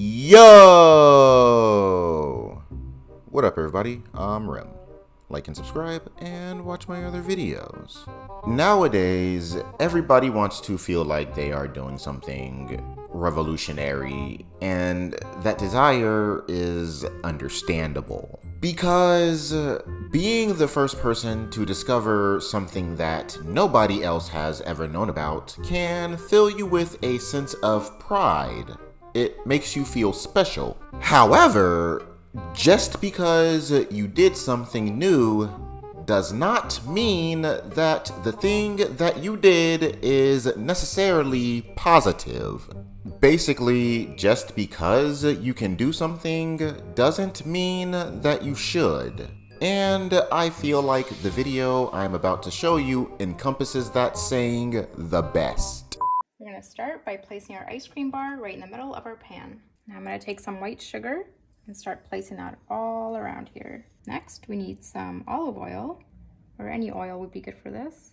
Yo! What up, everybody? I'm Rem. Like and subscribe and watch my other videos. Nowadays, everybody wants to feel like they are doing something revolutionary, and that desire is understandable. Because being the first person to discover something that nobody else has ever known about can fill you with a sense of pride. It makes you feel special. However, just because you did something new does not mean that the thing that you did is necessarily positive. Basically, just because you can do something doesn't mean that you should. And I feel like the video I'm about to show you encompasses that saying the best. We're going to start by placing our ice cream bar right in the middle of our pan. Now I'm going to take some white sugar and start placing that all around here. Next, we need some olive oil, or any oil would be good for this.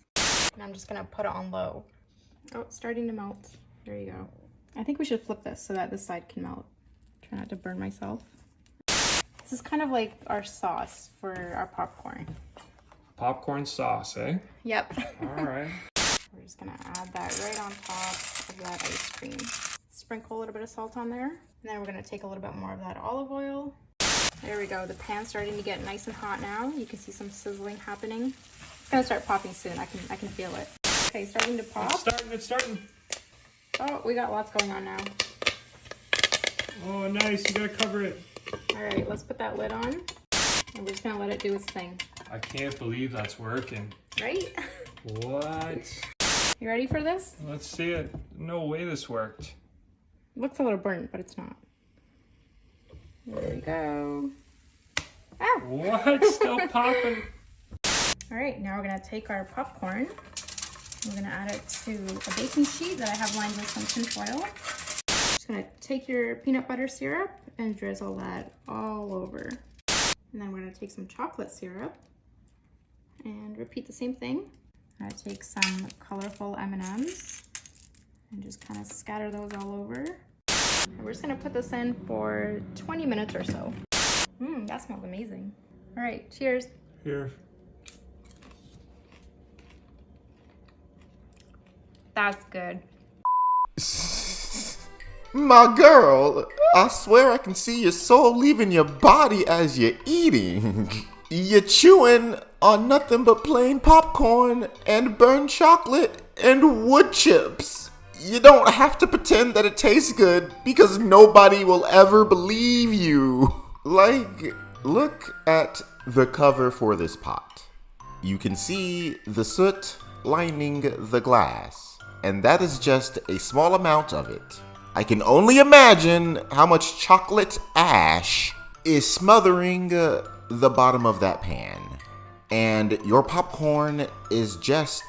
And I'm just going to put it on low. Oh, it's starting to melt. There you go. I think we should flip this so that this side can melt. Try not to burn myself. This is kind of like our sauce for our popcorn. Popcorn sauce, eh? Yep. All right. We're just gonna add that right on top of that ice cream. Sprinkle a little bit of salt on there. And then we're gonna take a little bit more of that olive oil. There we go. The pan's starting to get nice and hot now. You can see some sizzling happening. It's gonna start popping soon. I can feel it. Okay, starting to pop. It's starting. Oh, we got lots going on now. Oh, nice. You gotta cover it. All right, let's put that lid on. And we're just gonna let it do its thing. I can't believe that's working. Right? What? You ready for this? Let's see it. No way this worked. It looks a little burnt, but it's not. There we go. Ah! What? Still popping? All right, now we're gonna take our popcorn. We're gonna add it to a baking sheet that I have lined with some tinfoil. Just gonna take your peanut butter syrup and drizzle that all over. And then we're gonna take some chocolate syrup and repeat the same thing. I'm gonna take some colorful M&Ms and just kind of scatter those all over. And we're just gonna put this in for 20 minutes or so. That smells amazing. All right, cheers. Here. That's good. My girl, I swear I can see your soul leaving your body as you're eating. You're chewing on nothing but plain popcorn and burnt chocolate and wood chips. You don't have to pretend that it tastes good because nobody will ever believe you. Like, look at the cover for this pot. You can see the soot lining the glass, and that is just a small amount of it. I can only imagine how much chocolate ash is smothering the bottom of that pan. And your popcorn is just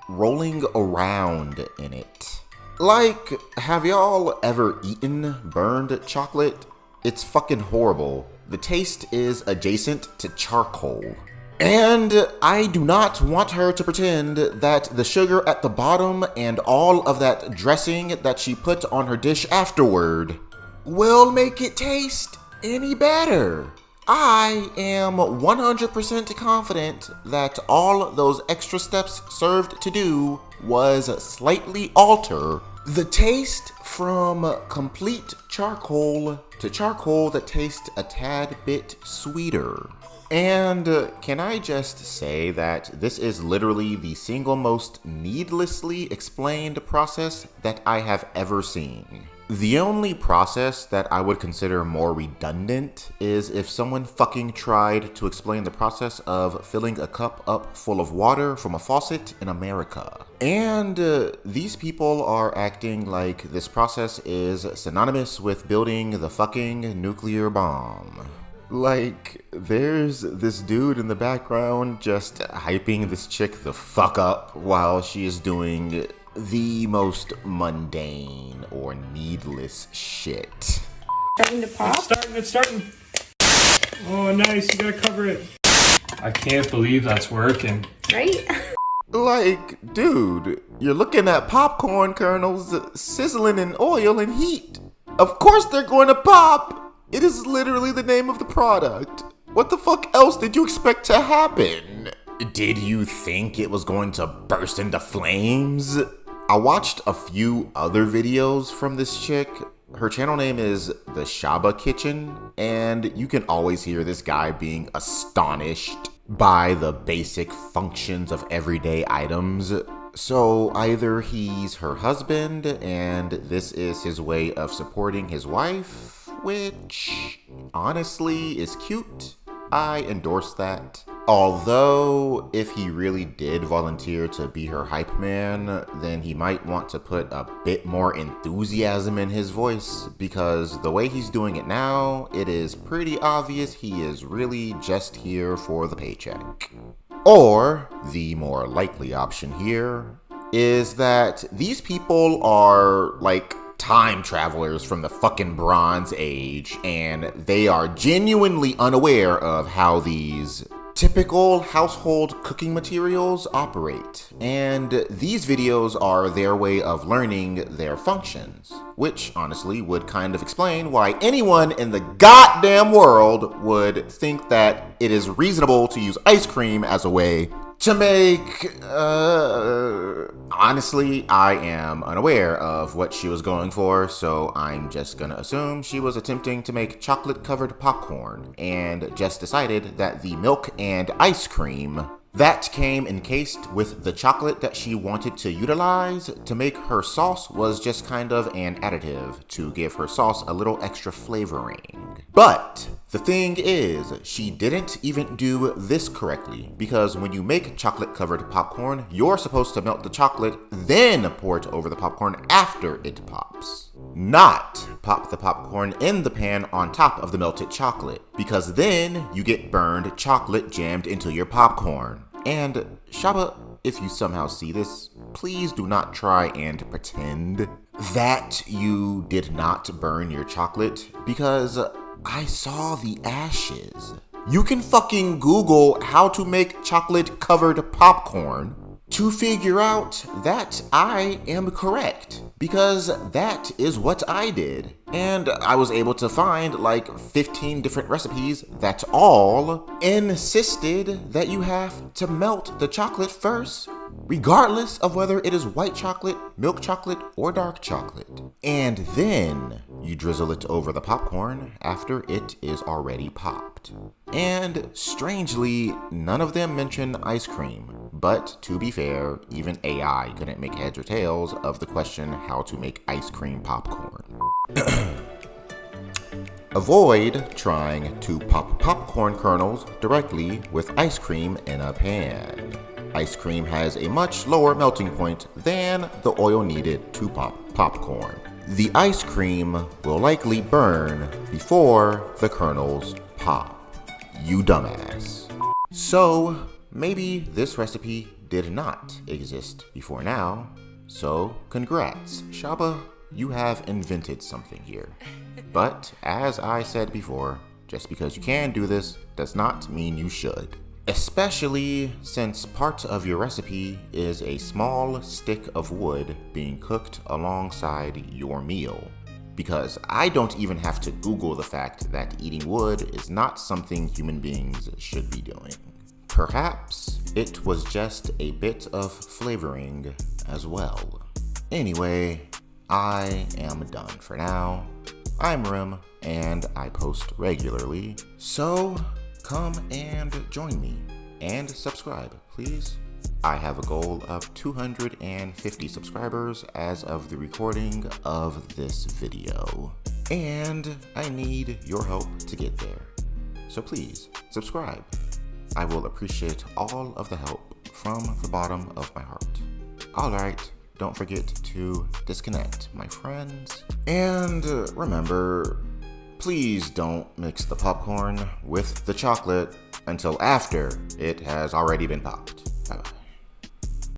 rolling around in it. Like, have y'all ever eaten burned chocolate? It's fucking horrible. The taste is adjacent to charcoal. And I do not want her to pretend that the sugar at the bottom and all of that dressing that she put on her dish afterward will make it taste any better. I am 100% confident that all those extra steps served to do was slightly alter the taste from complete charcoal to charcoal that tastes a tad bit sweeter. And can I just say that this is literally the single most needlessly explained process that I have ever seen. The only process that I would consider more redundant is if someone fucking tried to explain the process of filling a cup up full of water from a faucet in America. And these people are acting like this process is synonymous with building the fucking nuclear bomb. Like, there's this dude in the background just hyping this chick the fuck up while she is doing the most mundane or needless shit. Starting to pop? It's starting. Oh, nice. You gotta cover it. I can't believe that's working. Right? Like, dude, you're looking at popcorn kernels sizzling in oil and heat. Of course they're going to pop! It is literally the name of the product. What the fuck else did you expect to happen? Did you think it was going to burst into flames? I watched a few other videos from this chick. Her channel name is TheShabaKitchen, and you can always hear this guy being astonished by the basic functions of everyday items. So either he's her husband and this is his way of supporting his wife, which honestly is cute. I endorse that. Although, if he really did volunteer to be her hype man, then he might want to put a bit more enthusiasm in his voice, because the way he's doing it now, it is pretty obvious he is really just here for the paycheck. Or, the more likely option here, is that these people are like time travelers from the fucking Bronze Age, and they are genuinely unaware of how these typical household cooking materials operate. And these videos are their way of learning their functions, which honestly would kind of explain why anyone in the goddamn world would think that it is reasonable to use ice cream as a way to make, honestly, I am unaware of what she was going for, so I'm just gonna assume she was attempting to make chocolate-covered popcorn, and just decided that the milk and ice cream that came encased with the chocolate that she wanted to utilize to make her sauce was just kind of an additive to give her sauce a little extra flavoring. But the thing is, she didn't even do this correctly, because when you make chocolate-covered popcorn, you're supposed to melt the chocolate, then pour it over the popcorn after it pops. Not pop the popcorn in the pan on top of the melted chocolate, because then you get burned chocolate jammed into your popcorn. And Shaba, if you somehow see this, please do not try and pretend that you did not burn your chocolate, because I saw the ashes. You can fucking Google how to make chocolate-covered popcorn to figure out that I am correct, because that is what I did. And I was able to find like 15 different recipes that all insisted that you have to melt the chocolate first, regardless of whether it is white chocolate, milk chocolate, or dark chocolate. And then you drizzle it over the popcorn after it is already popped. And strangely, none of them mention ice cream. But to be fair, even AI couldn't make heads or tails of the question how to make ice cream popcorn. Avoid trying to pop popcorn kernels directly with ice cream in a pan. Ice cream has a much lower melting point than the oil needed to pop popcorn. The ice cream will likely burn before the kernels pop. You dumbass. So, maybe this recipe did not exist before now. So, congrats, Shaba, you have invented something here. But, as I said before, just because you can do this does not mean you should. Especially since part of your recipe is a small stick of wood being cooked alongside your meal. Because I don't even have to Google the fact that eating wood is not something human beings should be doing. Perhaps it was just a bit of flavoring as well. Anyway, I am done for now. I'm Rim, and I post regularly, so come and join me, and subscribe, please. I have a goal of 250 subscribers as of the recording of this video, and I need your help to get there. So please, subscribe. I will appreciate all of the help from the bottom of my heart. Alright, don't forget to disconnect, my friends. And remember, please don't mix the popcorn with the chocolate until after it has already been popped. Bye-bye.